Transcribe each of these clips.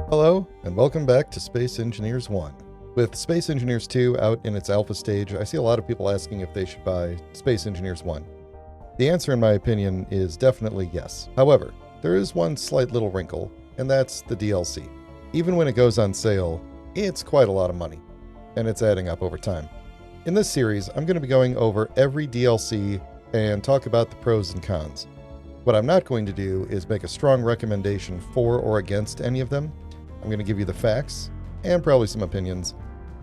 Hello, and welcome back to Space Engineers 1. With Space Engineers 2 out in its alpha stage, I see a lot of people asking if they should buy Space Engineers 1. The answer, in my opinion, is definitely yes. However, there is one slight little wrinkle, and that's the DLC. Even when it goes on sale, it's quite a lot of money, and it's adding up over time. In this series, I'm going to be going over every DLC and talk about the pros and cons. What I'm not going to do is make a strong recommendation for or against any of them. I'm going to give you the facts, and probably some opinions,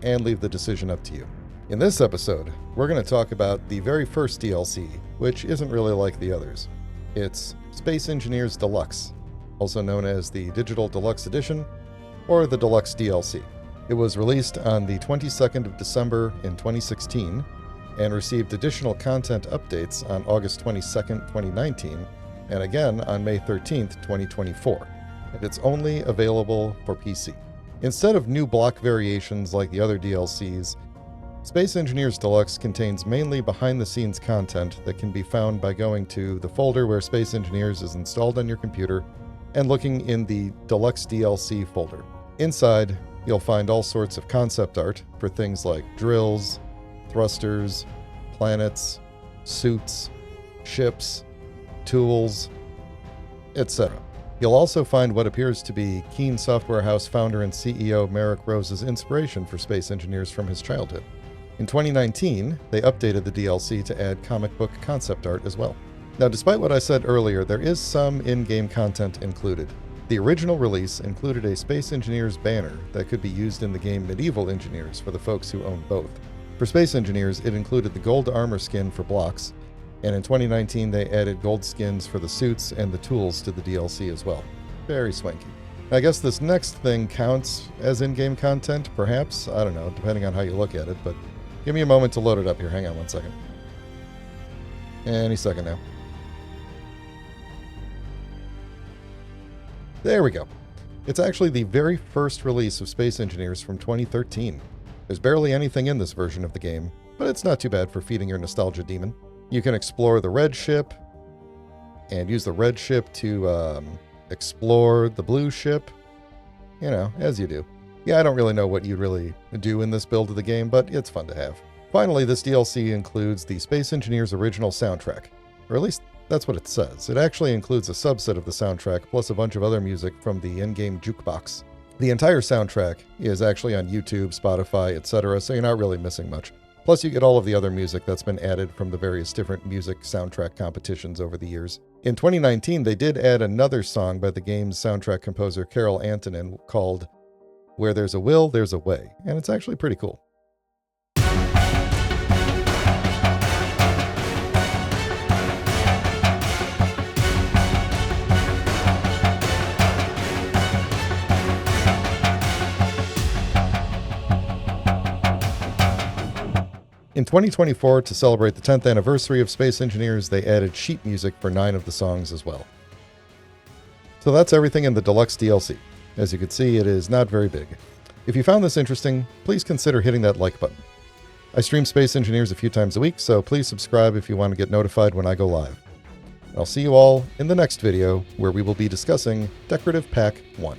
and leave the decision up to you. In this episode, we're going to talk about the very first DLC, which isn't really like the others. It's Space Engineers Deluxe, also known as the Digital Deluxe Edition, or the Deluxe DLC. It was released on the 22nd of December in 2016, and received additional content updates on August 22nd, 2019, and again on May 13th, 2024. And it's only available for PC. Instead of new block variations like the other DLCs, Space Engineers Deluxe contains mainly behind-the-scenes content that can be found by going to the folder where Space Engineers is installed on your computer and looking in the Deluxe DLC folder. Inside, you'll find all sorts of concept art for things like drills, thrusters, planets, suits, ships, tools, etc. You'll also find what appears to be Keen Software House founder and CEO Merrick Rose's inspiration for Space Engineers from his childhood. In 2019, they updated the DLC to add comic book concept art as well. Now, despite what I said earlier, there is some in-game content included. The original release included a Space Engineers banner that could be used in the game Medieval Engineers for the folks who own both. For Space Engineers, it included the gold armor skin for blocks, and in 2019 they added gold skins for the suits and the tools to the DLC as well. Very swanky. I guess this next thing counts as in-game content, perhaps? I don't know, depending on how you look at it, but give me a moment to load it up here. Hang on one second. Any second now. There we go. It's actually the very first release of Space Engineers from 2013. There's barely anything in this version of the game, but it's not too bad for feeding your nostalgia demon. You can explore the red ship, and use the red ship to explore the blue ship, you know, as you do. Yeah, I don't really know what you really do in this build of the game, but it's fun to have. Finally, this DLC includes the Space Engineers original soundtrack, or at least that's what it says. It actually includes a subset of the soundtrack, plus a bunch of other music from the in-game jukebox. The entire soundtrack is actually on YouTube, Spotify, etc., so you're not really missing much. Plus, you get all of the other music that's been added from the various different music soundtrack competitions over the years. In 2019, they did add another song by the game's soundtrack composer Carol Antonin called Where There's a Will, There's a Way, and it's actually pretty cool. In 2024, to celebrate the 10th anniversary of Space Engineers, they added sheet music for 9 of the songs as well. So that's everything in the Deluxe DLC. As you can see, it is not very big. If you found this interesting, please consider hitting that like button. I stream Space Engineers a few times a week, so please subscribe if you want to get notified when I go live. I'll see you all in the next video, where we will be discussing Decorative Pack 1.